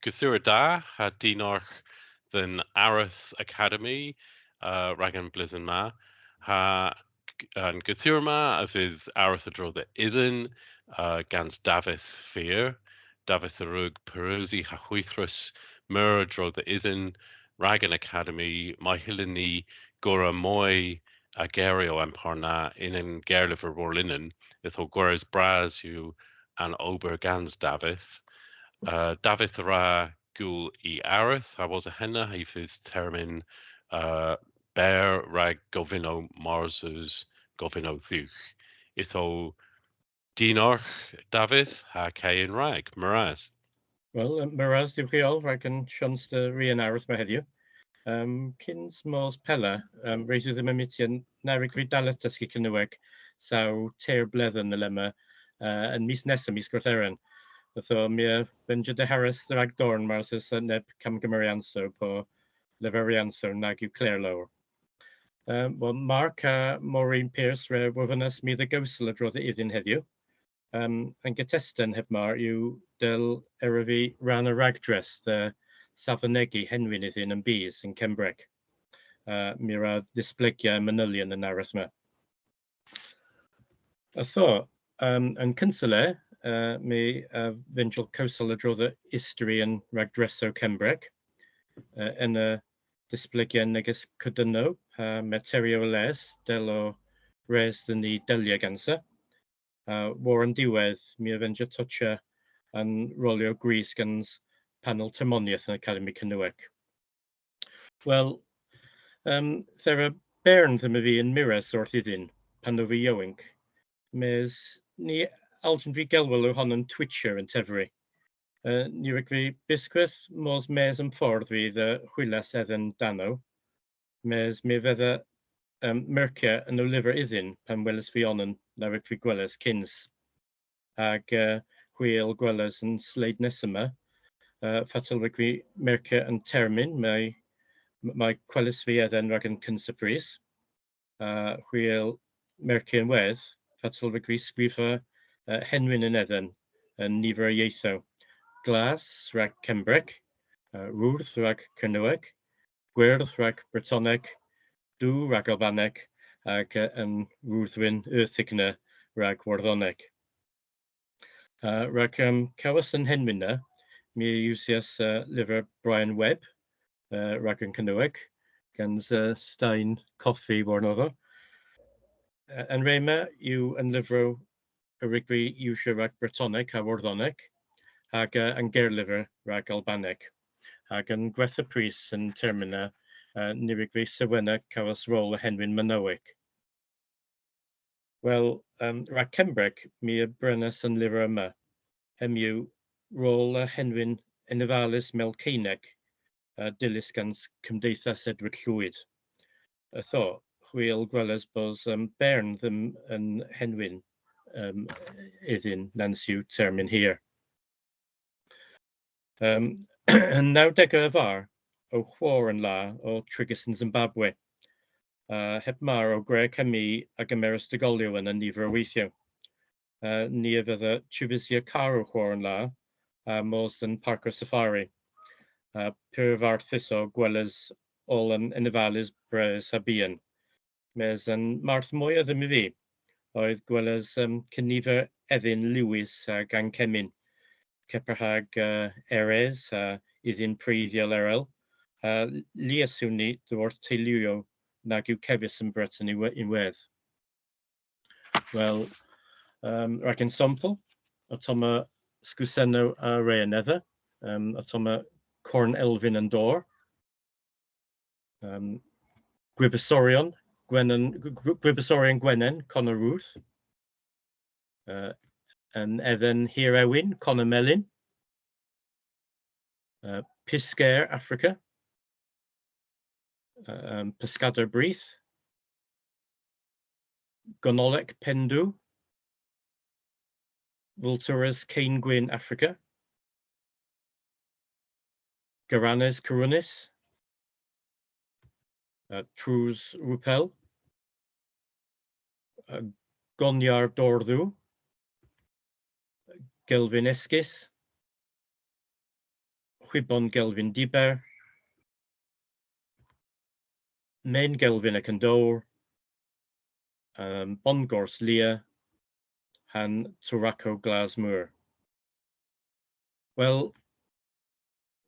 Gythur da ha dinach than Arethow Akademi Ragan Blizzen ma ha an gythur ma of his Arethow the ydhyn gans Davyth Fear Davyth Arug Perusi ha huithrus mur dro the ydhyn Ragan Academy my hilini gora moi agerio emparna in gerliver warlinen itho gores bras you an ober gans Davyth Davyth ra gul I Arethow ha was a henna his termin bear rag govino marsus govino thuch itho dinarch Davyth ha cain rag maraz. Wel, maraz gwydhyow rag yn sions dy rian Arethow ma heddiw. Cyns mos pela, reisio ddim yn mitian narig ridalet dysgu Kernewek saw teir bledden y lema yn mis nesaf mis gwrtheren. Ytho mi benja dy Harris dy rag dorn mar sys neb camgymerianso po leferianso nag yw Claire lawr. Wel, Mark a Maureen Pierce re wyfynas mi dy gawsol y drodd y iddyn heddiw. Yn gytesten heb mar yw del eryfi ran y ragdres dy Savonegi henwyn iddyn yn bys yn Cembrec. Mi ra ddisblygia manylion yn aros yma. Ytho, yn cynsyle, mi fyndl cawsol y drodd y history yn ragdreso Cembrec. Yn y disblygia neges cydynno, materio les, del o res dyn ni delia gansa. War yn diwedd, mi fyndl tocha yn rolio gris gans panel tymoniaeth yn Akademi Kernewek. Wel, there are bairn ddim y fi yn mires wrth iddyn, pan o fi iowink. Mes ni algyn fi gelwyl o hon yn Twitcher yn tefri. Ni rydw fi bisgwys mos mes yn ffordd fi dy chwilas edden dano. Mes mi fydda myrcia yn o lyfr iddyn pan welys fi on yn na rydw fi gwelys cyns. Ag chwil gwelys yn sleid nes yma. Fatal rydw fi myrcia yn termyn. Mae gwelys fi edden rag yn cynsapris. Chwil myrcia yn wedd. Fatal rydw fi sgrifa henwyn yn edden yn nifer o ieitho. Glas rag Cembrec, rwrth rag Kernewek, gwyrdd rag Bretoneg, dw rag Albaneg, ac yn rwrthwyn Earthigna rag Warddoneg. Rag cawas yn henwyn na, mi iwsias lyfr Brian Webb rag yn Kernewek, gans Stein Coffi warnoddo. Yn reima yw yn lyfr y rygbi iwsio rag Bretoneg a Warddoneg, ag yn gerlyfr rag Albaneg. Ag yn gwerth y pris yn termina, ni rygbi sywena cawas rôl y henwyn Mynowig. Wel, rag Cembrec, mi y brynas yn lyfr yma. Hem yw rôl y henwyn Enefalus Melceineg, dilys gans Cymdeithas Edward Llwyd. Ytho, chwil gwelys bos bairn ddim yn henwyn iddyn nans yw termyn hir. Yn 90au y far, o chwor yn la o Trigus yn Zimbabwe. Heb mar o Greg Hemi ag Ymeris Dygolio yn nifer o weithio. Ni y fydda Trifisia car o chwor yn la, mos yn Parco Safari. Pyrfarthus o gwelys ol yn Enefalus Bres Habian. Mes yn marth mwy o ddim I fi, oedd gwelys cynifer Eddyn Lewis ag Ancemin. Ceperhag Erez, iddyn preiddiol erel. Liaswn ni dwrth teuluo nag yw kevres yn Breton I wedd. Wel, rag yn sampl, o toma sgwsenno a rei yn edda, o toma corn elfyn yn dor. Gwybysorion Gwenen, Conor Ruth. Yn edden Hir Ewin, Conor Melin. Pisgair, Africa. Pescador Brith. Gonolec, Pendw. Vulturus, Cain Gwyn, Africa. Garanes, Corunis. Trws, Rupel. Goniar, Dorddw. Gelvin Esgis. chwibon gelfin diber, men gelfin ac yn dowr, bongors lia, han tobacco glas mŵr. Wel,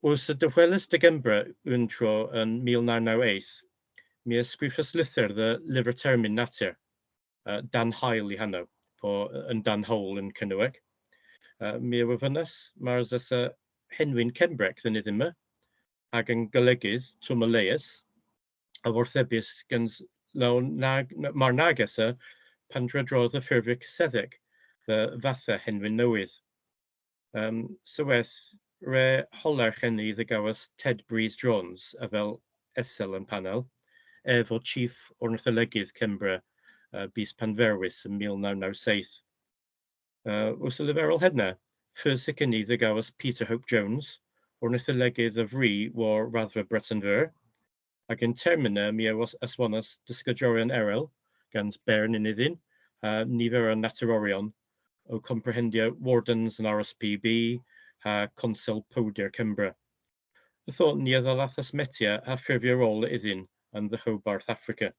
wrth y dychwelys Degembra yn tro yn 1998, mi ysgrifus lythyr the lyfr termyn natur, dan hael i hanno, yn dan hawl yn Kernewek. Mi wyfynnes, mae'r zes henwyn Kernewek ddyn iddyn yma, ac yn golygydd twmaleus, a wrthebus gan mae'r nages pan drodrodd y ffurfic seddig, the fatha henwyn newydd. Syweth, re holer chenni ddigawas Ted Breeze Jones a fel esel yn panel, efo chief ornitholegydd Cembra bys Panferwys yn 1997. Wrth y lyferol hynna, ffyrsig yn ni ddigawas Peter Hope Jones, ornitholegydd y fri war raddfa Breton Ver, ac yn termina mi aswanas disgydorion erel, gans Bern yn iddyn, nifer o naturorion, o comprehendio wardens yn RSPB, a consel powder Cembra. Y thought ni ddalathas metia a ffurfio rôl iddyn yn the Hobart Africa.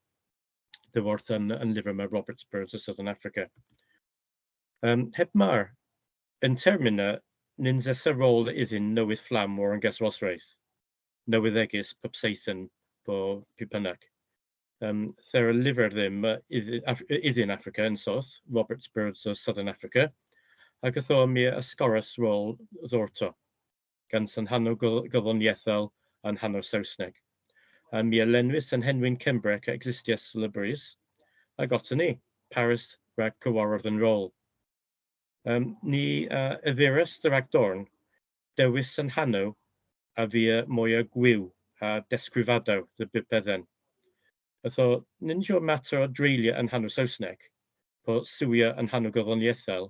Dyworth yn lyfr yma Roberts Birds of Southern Africa. Heb mar, yn termina, nyn zesa rôl iddyn newydd fflam o'r yn geswasraeth. Newydd egys popseithyn po pipanak. There are lyfr ddim iddyn Africa yn soth, Roberts Birds of Southern Africa, ac ytho mi ysgoras rôl ddorto, gan sy'n hanno gyddoniethol a'n hanno Saesneg. Mi lenwys yn henwyn Kernewek existias celebrities, a gotten ni, Paris rhag cywarodd yn rôl. Ni yfyrus dy rhag dorn, dewis yn hanno a fi mwy o gwyw a desgrifadaw dy bipedden. Ytho, nyn siwr mater o dreilia yn hanno Saesneg, po sywia yn hanno gyddoniethol,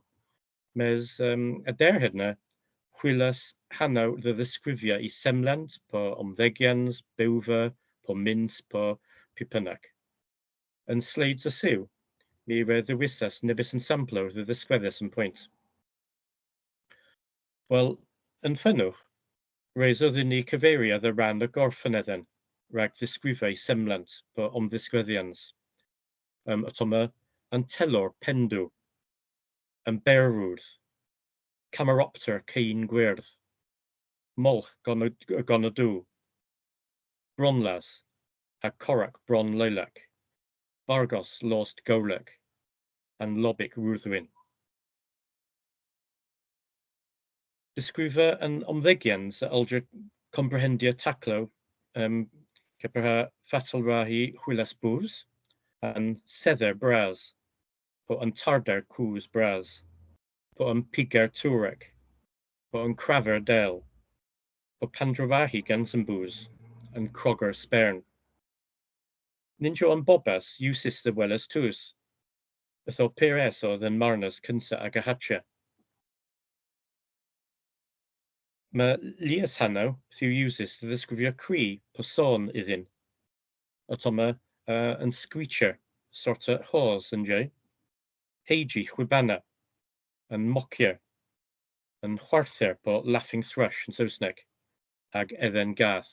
mes y der hynna, chwilas hanno dy ddisgrifia i semlant, po omddegians, bewfa, po mint, po pipanak. Yn sleids y siw, mi fe ddiwisas nebys yn samplo dy ddisgweddes yn pwynt. Wel, yn ffynwch, reisodd i ni cyfeiriad y ran y gorffynedden, rhag ddisgrifau semlant po omddisgweddians. Ytoma yn telor pendw, yn berwrdd, cameropter cein gwyrdd, molch gonodw, bronlas, a corac bron leilac, bargos lost gowleg, and lobic rwddwyn. Disgrifa yn omddegians a aldra comprehendia taclo, Keperha fatalrahi chwilas bws, and sether bras, po yn tardar cws bras, po yn pigar túreg, po yn crafer del, po pandrofahi gans yn bws, and croger spern. Ninjo yn bobas usis dy welas tŵs, ytho pires o ddyn marnas cynsa ag a hatcha. Mae lias hanno sy'n usis dy ddisgrifio cri po sôn iddyn. Otoma yn screecher, sort of hawes yn jay. Heiji chwibana, yn mocier, yn chwarther po laughing thrush yn Saesneg, ag edden gath.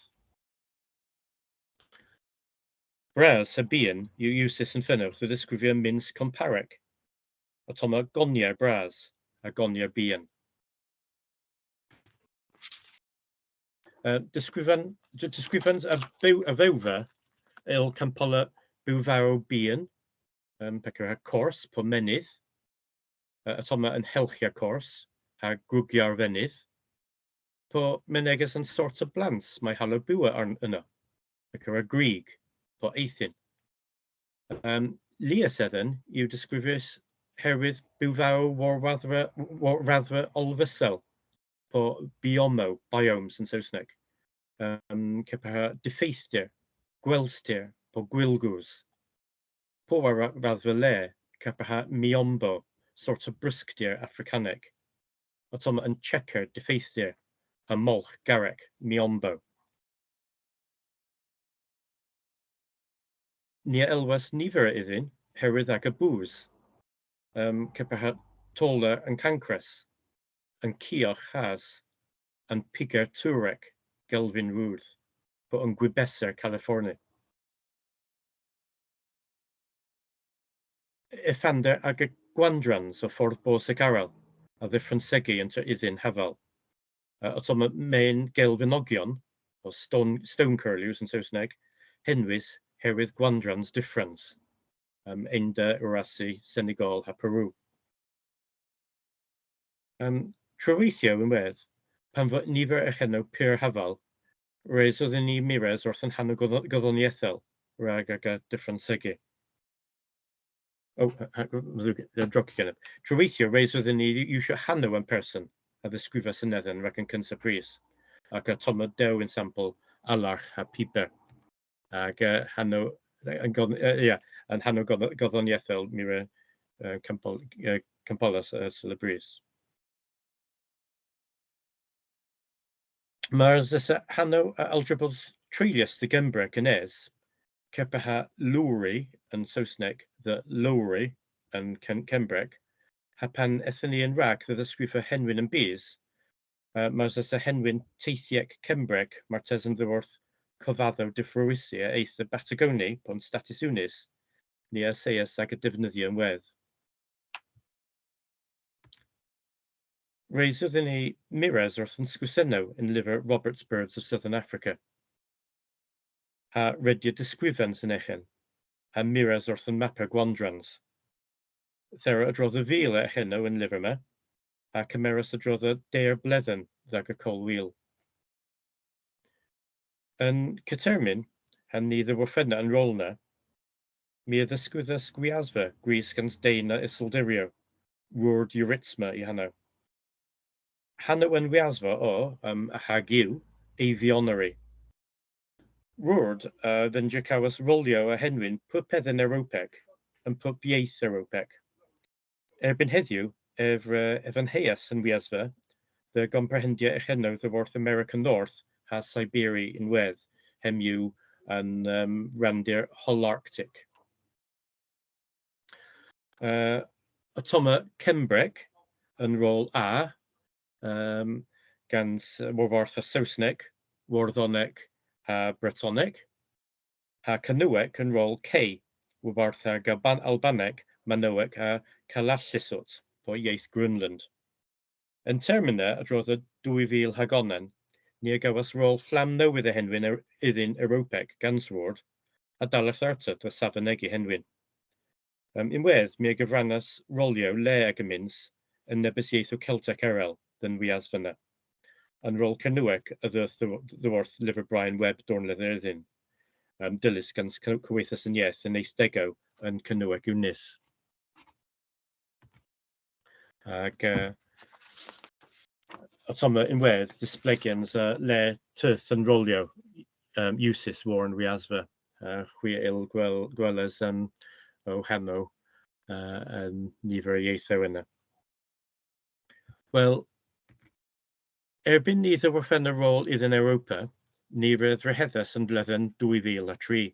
Bras a bian yw usis yn ffynwch dy ddisgrifio mins comparec. Otoma gonier bras, a gonier bian. Disgrifans a fewfa il campola bwfawr bian, pecer a cors po menydd, atoma yn helchia cors, a grwgia'r fenydd, po meneges yn sort o blans mae halo bwa yno, pecer a grig, po eithyn. Lias edden yw disgrifius herwydd bwfawr war raddfa olfysel, po biomes yn Saesneg. Ceper diffeithdir, gwelstyr, po gwilgws. Po raddfa le, ceper miombo, sort of brysgdir Africaneg. Otoma yn checker diffeithdir, a molch garec, miombo. Nia elwas nifer iddyn, herwydd ag y bws. Ceper toler yn cancres, yn cioch chas, yn piga'r Turek, Gelvin Rwdd, bod yn gwybeser California. Effander ag y gwandrans o ffordd bos y garal, a ddiffrensegu yn ydhyn hafal. Os o'n mewn gelfynogion, o stone curlews yn Saesneg, henwys herwydd gwandrans difference, Einda, Urasi, Senegal a Peru. Trwyweithio yn wedd, pan fod nifer eich enw pyr hafal, reis oedden ni mires wrth yn hanw goddoniaethol, rhag ag a diffrensegu. Trwyweithio, reis oedden ni iwsio hanw yn person a ddisgrifio synedden rhag yn cynsa pris, ac a tomod dew yn sampl alarch a piper, ac hanw yn hanw goddoniaethol mire campolas sy'n y bris. Mae'r hanw algebros treilius dy Gymbreg yn es, cepaha lwri yn Saesneg, the lowry yn Cymbreg, ha pan ethyn ni yn rhag dy ddysgrifio henwyn yn bys, mae'r henwyn teithiec Cymbreg, mae'r tes yn ddywrth cofaddo diffrwysi a eith y Batagoni, pon status unis, ni a seias ag y defnyddio yn wedd. Reis oedden ni mires wrth yn sgwsenno yn lyfr Robert's Birds of Southern Africa. A redio disgrifens yn echen, a mires wrth yn mapper gwandrans. Thera adrodd y fil eich enw yn lyfr yma, a cymeras adrodd y deir bledden ddag y colwil. Yn cytermyn, han ni ddywrffenna yn rolna, mi addysgwydd y sgwiasfa gris gans dhe'n a isildirio, rwrd euritsma I hanno. Hanno yn wiasfa o, a hagiw, avionary. Rwrd, dyn jacawas rolio a henwyn pwpedd yn Ewropeg, yn pwp ieith Ewropeg. Erbyn heddiw, efan heias yn wiasfa, dy gomprehendia eich enw ddyworth American North ha Siberia yn wedd, hemyw yn randir Holarctic. Atoma Cembreg yn rôl A, gans warwarth a Saesneg, Warddoneg a Bretoneg, a Kernewek yn rôl K, warwarth ag Albaneg, Manoweg a Calallisot, o ieith Grönland. Yn termina, adrodd y 2000 hagonen, ni a gawas rôl fflam newydd y henwyn ydhyn Ewropeg gans rwrd, a dalaeth artad y Savonegi henwyn. Unwedd, mi a gyfrannas rolio le ag ymins yn nebys ieith o Celtec erel, dyn wias fyna. Yn rôl Kernewek y ddywrth lyfr Brian Webb dornledd ydhyn. Dilys gans cyweithas yn ieith yn eithdegaw yn Kernewek Unis. Ac atoma unwedd, displegians le tyth yn rolio usus war yn wiasfa. Chwi il gweles o hanno yn nifer ieithaw yna. Wel, erbyn ni ddywrffen y rôl iddyn Ewropa, ni roedd reheddas yn bledden 2003.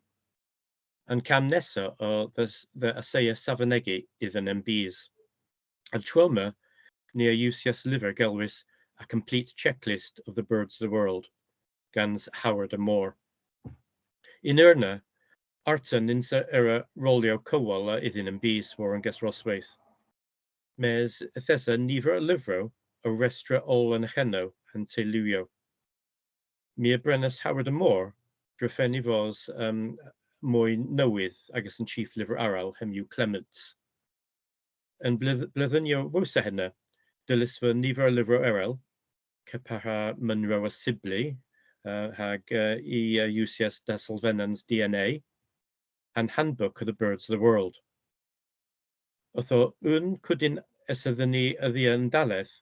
Yn cam nesa o the Aseia Savonegi iddyn MBs. Al trauma, ni a usias lyfr gelwys a complete checklist of the birds of the world, gans Howard and Moore. In urna, artan insa era rolio cywol a iddyn MBs war yn gesroswaith. Mes ethesa nifer y lyfro o restra ol yn ychenno yn teuluio. Mi a brenas Howard and Moore, drefenni fos mwy newydd agos yn chief lyfr aral hemyw Clements. Yn blyddynio wysa hynna, dylys fy nifer y lyfro erel, cyparha Monroe a Sibley, hag I UCS Dasylvenans DNA, and Handbook of the Birds of the World. Otho un cwdyn esyddyn ni y ddian daleth,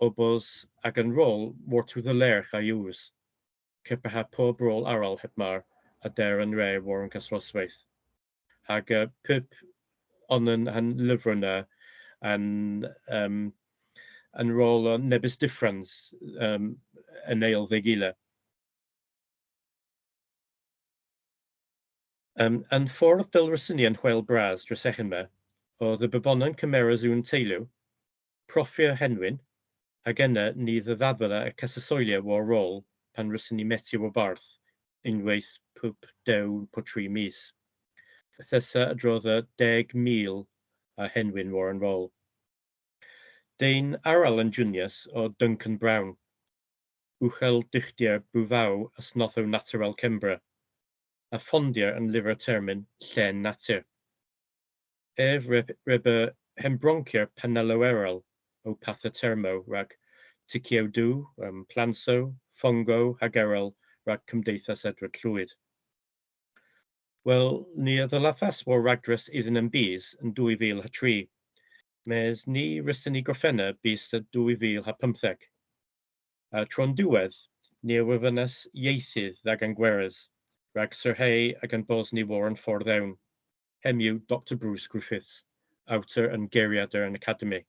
o bos ag yn rôl wartwydd y lerch a ywys, cyparha pob rôl aral heb mar a der yn re war yn casroswaith. Hag pyp on yn lyfr yna yn rôl o nebys difference yn eil ddegile. Yn ffordd dylrysynu yn chwel bras dros echen me, oedd y bybonon cymeras yw'n teilw, proffio henwyn, Ag yna ni ddadda y casasoelia o'r rôl pan rysyn ni metio o barth unwaith pwp dew po 3 mis. Thesa adrodd 10,000 a henwyn war yn rôl. Dhe'n aral yn junius o Duncan Brown, uchel dichtiau bwfaw a snotho natural Cembra, a fondiau yn lyfr termyn llen natur. Rebe hembronciau panelloeral o patha termo rag ticiow dw, planso, fongo, hageral rag cymdeithas Edward Llwyd. Wel, ni oedd y lathas o'r ragdres iddyn yn bys yn 2003, mes ni rysyn ni gorffenna bys y 2015. Tro'n diwedd, ni awyfynas ieithydd ag angweres, rag syrhau ag yn bos ni war yn ffordd ewn. Hemyw Dr Bruce Griffiths, awtor yn geiriadr yn Academi.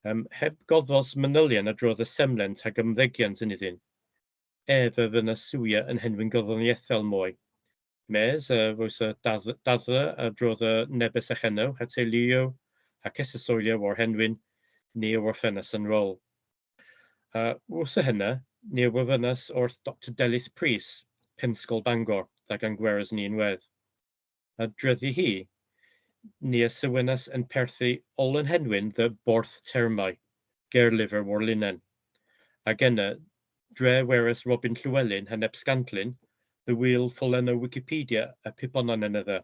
Heb goddos manylion adrodd y semlent ag ymddegiant yn iddyn. Fe fyna sŵia yn henwyn goddoniaethol mwy. Mes, fwys y daddra adrodd y nebys a chenw, a teuluo, a cesasoelio o'r henwyn, ni o'r ffennas yn rôl. Wrth y hynna, ni o'r fynas wrth Dr Davyth Fear, Pensgol Bangor, ag angweres ni yn wedd. A dreddi hi, ni y sywynas yn perthu ol yn henwyn dy borth termau, gerlyfr o'r linen. Ac yna, dre weres Robin Llywelyn haneb sgantlyn, dy wyl ffolenno Wikipedia a piponon yn ydda.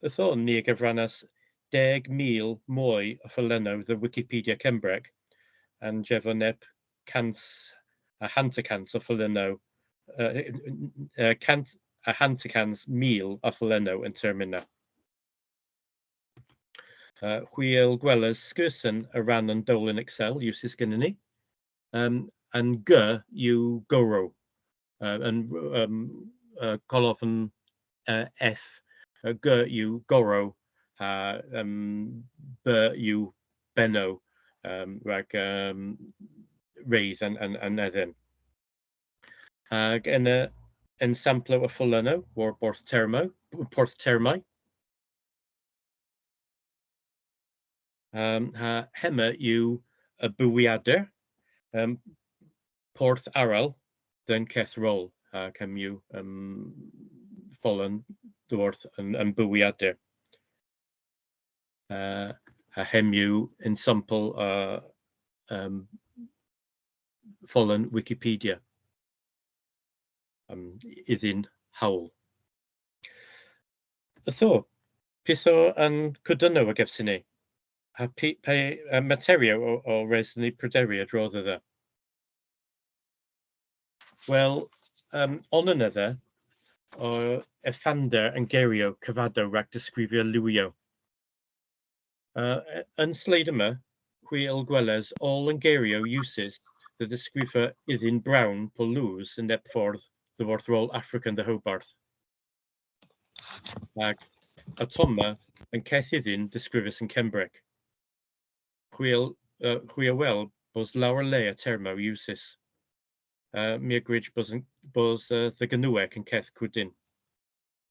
Ytho ni y gyfrannas 10,000 mwy o ffolenno dy Wikipedia Cembreg, a'n jefoneb cant a hant y cant o ffolenno, cant a hant y cant mil o ffolenno yn termina. Chwiel gwelys sgwrsyn y ran yn dolen Excel, uses gynnu ni. Yn G yw goro. Yn golof yn F, G yw goro, a B yw beno, rag reidd yn ydhyn. Ac yn samplo y ffwlenno o'r borth termau. Hema yw y bywiadr, porth aral, dhe'n ceth rôl, ac yw ffolen dwrth yn bywiadr. A yw yn sampl ffolen Wikipedia, iddyn hawl. Ytho, pitho yn cwdyno ag efsyn ni? A materio o resyn ni pryderu a drodd ydda. Wel, on yn ydda, o effander yn gerio cyfado rag disgrifio liwio. Yn sleid yma, chwiel gweles all yn gerio uses the disgrifio iddyn Brown po lws yn epffordd ddyforth rôl African dy Hobart. Ac a Toma yn ceth iddyn disgrifus yn Cembrec. Chwiel wel bos lawr le a termo uses. Mi agryd bos the Kernewek yn ceth cwdyn.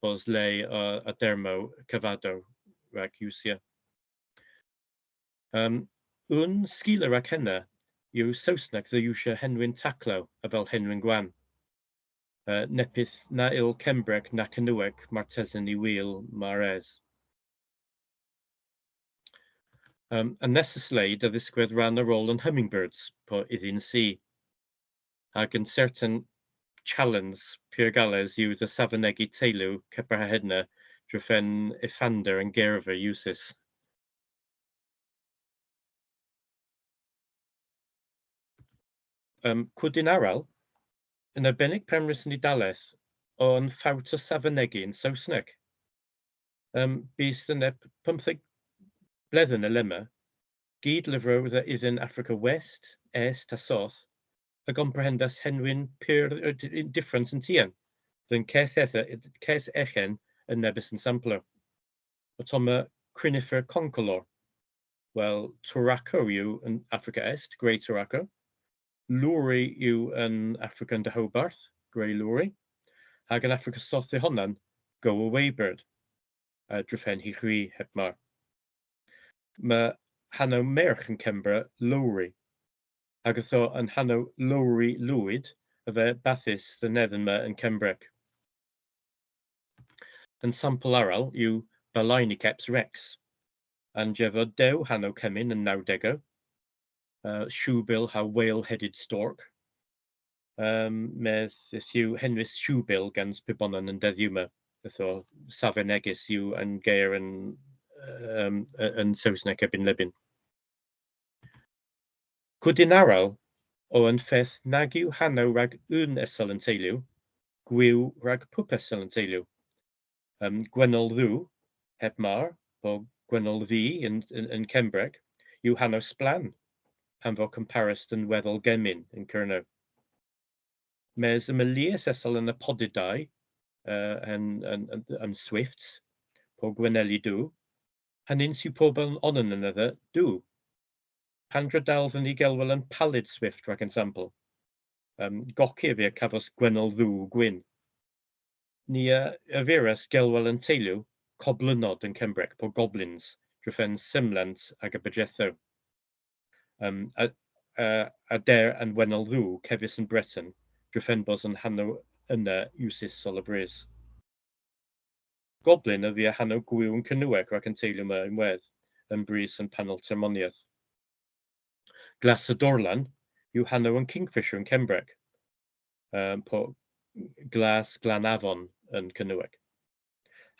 Bos le a dermo cyfado rag usia. Un sgiler ag hynna yw Saesneg dy iwsio henwyn taclo a fel henwyn gwan. Nepith na il Cembrec na Kernewek mae'r tesyn I wyl mares. Yn nes y sleid a ddisgwydd ran y rôl yn hummingbirds po iddyn si. Ac yn certain challenge pur gales yw dy Savonegi teilw cypra hynna drwyfen effander yn gerfa uses. Cwdyn aral, yn arbennig premrys yn Idaleth o'n ffawt o Savonegi yn Saesneg. Bys yn 15 bledd y lema, gyd lyfro iddyn Africa West, Est a South, a comprehendas henwyn pur difference yn tien, dyn ceth echen yn nebys yn samplo. O toma crinifer concolor, wel, Turaco yw yn Africa Est, grey Turaco, Lwri yw yn Africa yn dy Hobart, grey Lwri, ac yn Africa South dy honna'n go away bird, dryfen hi chwi heb mar. Mae hanno merch yn Cembra Lowry, Ag ytho yn hanno lowri lwyd y fe bathus the neddyn yma yn Kembrec. Yn sampl arall yw Baliniceps rex, and jefo dew hanno cemin yn 90au, shoebill ha whale-headed stork, medd yw henwys shoebill gans pibonon yn deddiw yma. Ytho Savonegis yw yn geir yn Saesneg ebyn lebyn. Cwdyn aral o yn ffeth nag yw hanno rag un esel yn teiliw, gwyw rag pwp esel yn teiliw. Gwenol ddw, heb mar, o gwenol ddi yn Kembrec, yw hanno sblan, pan fo comparist yn weddol gemyn yn Kernewek. Mes ymelias esel yn y podidau yn swifts, po gweneli dw, hynny'n sy'n pobl on yn yna dw. Pan drydal fy ni gelwel yn pallid swift rag yn sampl. Goci fi cafos gwenol ddw gwyn. Ni y virus gelwel yn teiliw coblynod yn Kembrec po goblins, drwyfen Simlant ag y Bydgetho. A der yn wenol ddw cefis yn Breton, drwyfen bos yn hanno yna iwsys sol y bris. Goblin y fi a hanno gwyw yn Kernewek rag yn teiliw yma yn wedd, yn bris yn panel termoniaeth. Glas y dorlan yw hanno yn Kingfisher yn Kembrec, po glas Glanafon yn Kernewek.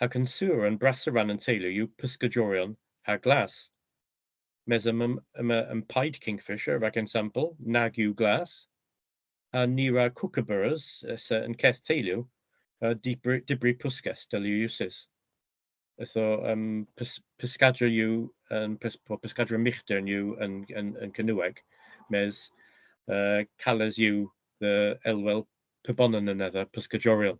Ac yn sŵr yn brasaran yn teulu yw pysgajorion a glas. Mes yn paid Kingfisher rag yn sampl, nag yw glas, a nira kookaburras yn ceth teulu, dibri pwsges del yw iwsys. Ytho pysgadra yw, pysgadra michder yw yn Kernewek, mes cales yw elwel pybonon yn edda pysgajorion.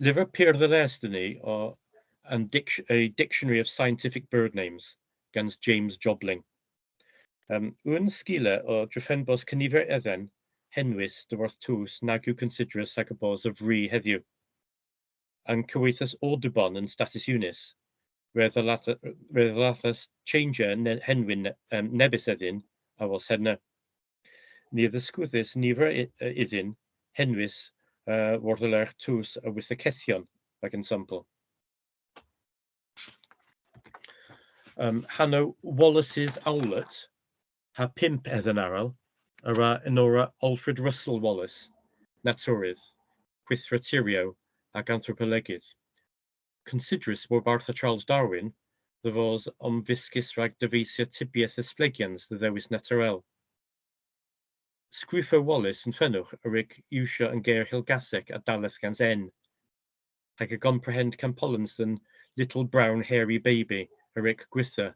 Lyfr Peer the Rest ni o a Dictionary of Scientific Bird Names gans James Jobling. Yw'n sgile o dryffen bos cynifer edden henwys dyworth tŵs nag yw considerus ag y bos o fri heddiw. Yn cyweithas Audubon yn Status Unis, redd lathas changer henwyn nebys edyn a was hedna. Ni ddysgwyddus nifer iddyn henwys wrthylerch tŵs a wythacethion ag yn sampl. Hanno Wallace's Owlet ha 5 edden aral, ara enora Alfred Russel Wallace, naturydd, chwythraterio ac anthropolegydd. Considerus war Arthur Charles Darwin, the fos viscus rag dyfeisio tibiaeth ysblegians the ddewis naturel. Sgrifo Wallace yn ffenwch yrig iwsio yn geir hilgasec a daleth gans en. Ac a comprehend Campollans than little brown hairy baby yrig gwitha,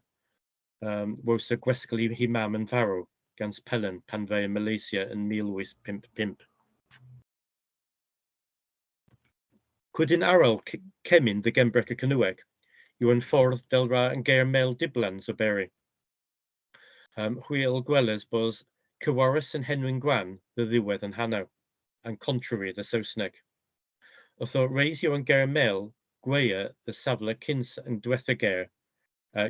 wos a gwesgol hi mam yn farw gans pelen pan fe yn Malaysia yn 1855. Cwdyn aral cemin the Gembrec a Kernewek, yw yn ffordd del ra yn geir mel diblans o beri. Chwyl gweles bos cywarus yn henwyn gwan the ddiwedd yn hannaw, and contrary the Saesneg. Otho reis yw yn geir mel gweia the safle cyns yn diwetha geir,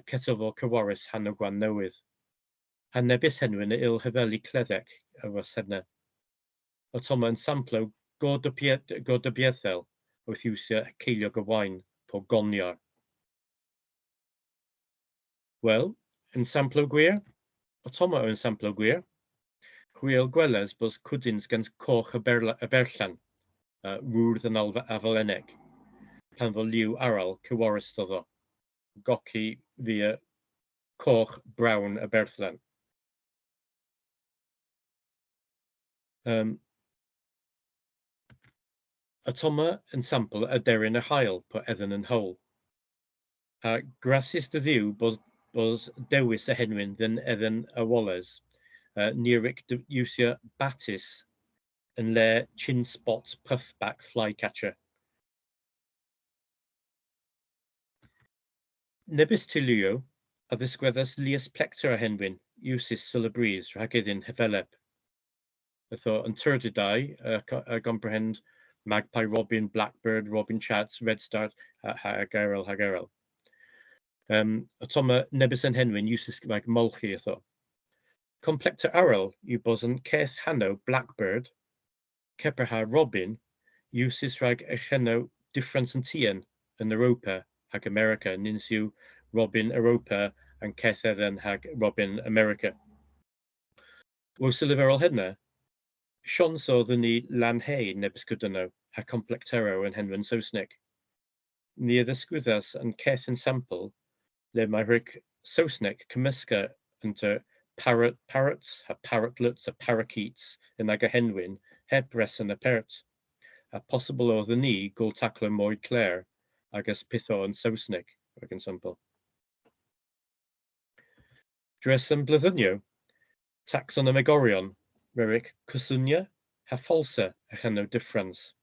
cetofo cywarus hannaw gwan newydd. Han nebys henwyn y il hyfeli cleddec y was hedna. O toma yn samplo god y biethel, wrth iwsio ceiliog y wain po goniar. Wel, yn samplo gwir, o toma yn samplo gwir, chwyl gweles bos cwdyns gans coch y berllan, rwrdd yn afaleneg, pan fo liw aral cywarus doddo, goci via coch brown y berllan. A toma yn sampl a derin y hael po edden yn hol. A grasis dy ddiw bos dewis y henwyn dyn edden y woles, nirig iwsio batis yn le chin spot puffback flycatcher. Nebys tilio a ddysgweddas lias plector a henwyn, iwsys syl y bris rhag iddyn hyfeleb. Ytho yn turdidau a comprehend magpie robin, blackbird, robin chats, redstart, hagerel. Atoma nebys yn henwyn uses like molchi etho. Complecta aral yw bos yn ceth hanno blackbird, keperha robin, uses rag echenno difference yn tien yn Europa hag America, nins yw robin Europa and ceth edden hag robin America. Wos y liferol hynna, Sions oedd yn ni lanhau nebys gyda'n ha complectero yn henwyn Saesneg. Ni addysgwyddas yn ceth yn sampl le mae rhywg Saesneg cymysga into parrots, ha parrotlets, a parakeets yn ag a henwyn heb res yn y parrot. A possible oedd yn ni gol taclo mwy clair agos pitho yn Saesneg, rhag yn sampl. Dres yn blyddynio, taxonomegorion, rhywg cwswnia, ha falsa a chenno difference.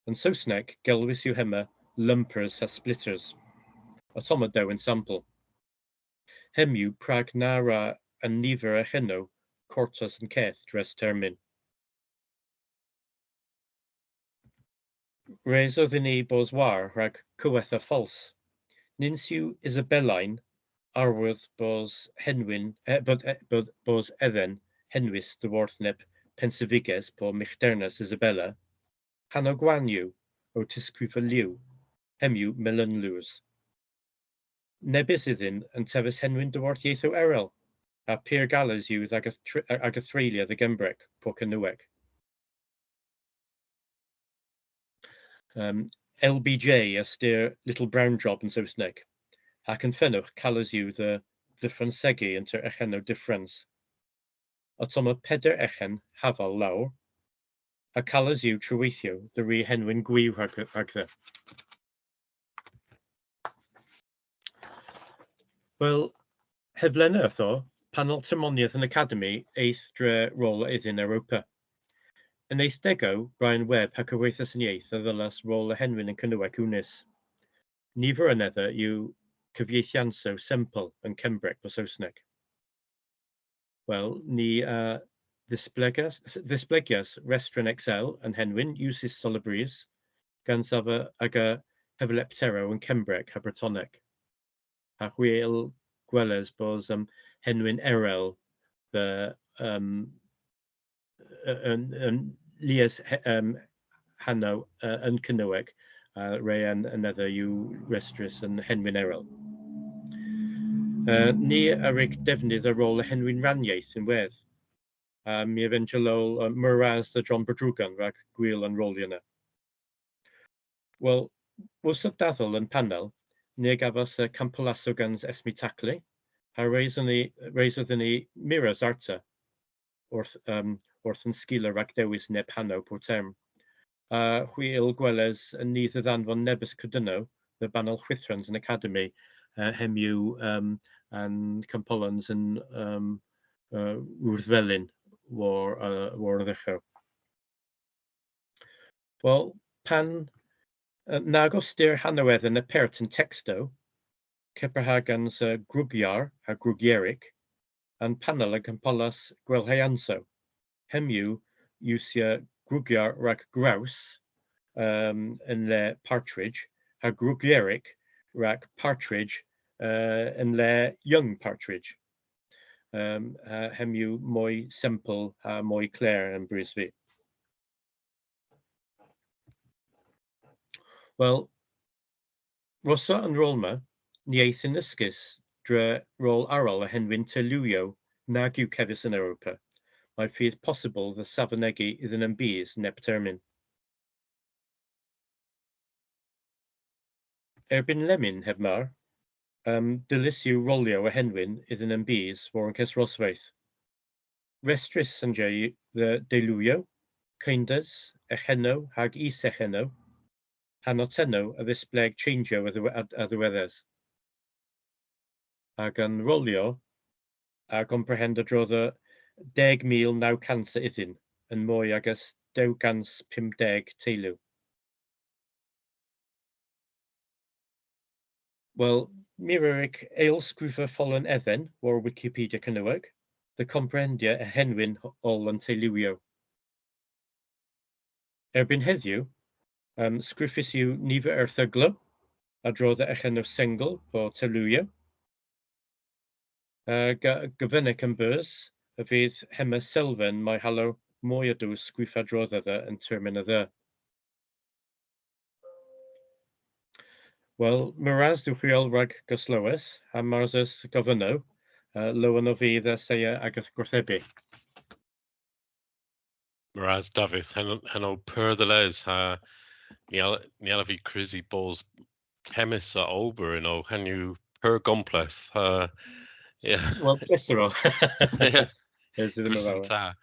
Yn Saesneg, gelwys yw hema lumpers ha splitters. Atoma daw yn sampl. Hem yw prag nara a nifer a chenno cortas yn ceth dres termyn. Res oedd yn ni bos war rhag cyweth a fals. Nins yw Isabellain, arwydd bos henwyn, bos edden henwys dywrthneb Pensaviges po Michternas Isabella, hanno gwan yw o tisgwyfa liw, hem yw melynlws. Nebys iddyn yn tefys henwyn dywort ieitho erel, a Pier Gallas yw ag a threilia the Gembrec po Kernewek. LBJ ystyr Little Brown Job yn Saesneg, ac yn ffenwch calas yw the Ffronsegi inter echen o difference. Atoma peder echen hafal lawr, a calas yw trwyweithio the re henwyn gwyw rhag the. Wel, heflenna ytho, panel tymoniaeth yn Academi eith dre rôl iddyn Europa. Yn eithdego, Brian Webb ha cyweithas yn ieith a ddylas rôl y henwyn yn Kernewek unis. Nifer yn edda yw cyfieithianso sempl yn Cembrec o Saesneg. Wel, ni ddisblegias restron Excel yn henwyn usis solibris gan safa ag a hefleptero yn Cembrec ha Bretoneg. A chwyl gweles bos henwyn erel the lias hanno yn Kernewek rei yn edda yw restris yn henwyn erel. Ni arig defnydd ar ôl y henwyn raniaeth yn wedd. Mi eventual myraz the John Bodrugan rhag gwyl yn rôl yna. Wel, wrth y daddol yn panel, ni gafas y campolaso gans esmi taclu, a reisodd ni miras arta wrth yn sgila rhag dewis neb hanno po term. Chwyl gweles yn ni ddyddanfon nebys cydyno, the banal chwythrans yn Academi, hem yw and Campolans yn Wrthfelyn war ddechrau. Wel, pan nag ostyr hannoedd yn y pert yn texto, ceperhagans grwgiar a grwgierig, and panel y Campolas gwelhaianso. Hem yw usia grwgiar rhag graws yn le partridge, a grwgierig rhag partridge yn le young partridge. Hem yw mwy simple a mwy clair yn brys fi. Wel, rosa yn rôl ma, ni eith yn ysgus dre rôl aral a henwyn teluwio nag yw kevres yn Europa. Mae fydd posibl the Savonegi iddyn yn bys neb termyn. Erbyn lemyn heb mar, dylus yw rolio a henwyn iddyn yn bys for yn ces rosfaith. Restris yn jay the deluwio, cyndas, echenno hag is-echenno, hanotenno a ddisbleg changio a ddiwedders. Ag yn rolio, a comprehend drodd 10,900 iddyn, yn mwy agos 10,50 teilw. Wel, mi ryrig eilsgriffa ffolen edden o'r Wikipedia Kernewek, the comprendia a henwyn ol yn teilwio. Erbyn heddiw, sgriffis yw nifer erthyglo, a-dro the echenw single o teluio. Gyfynnig yn bys, y fydd hema sylfaen mae halo mwy o dws sgwif a-drodda yn termyn y dde. Wel, myraz dw chwiol rhag gyslywys, a marsys gofynw, lywan o fydd a seia agos gwrthebu. Whereas Davyth, heno per the les ha niala fi crazy balls chemists a ober and oh hen you per gompleth yeah Wel, pleser o. yeah Ys iddyn nhw Christen fawr. ta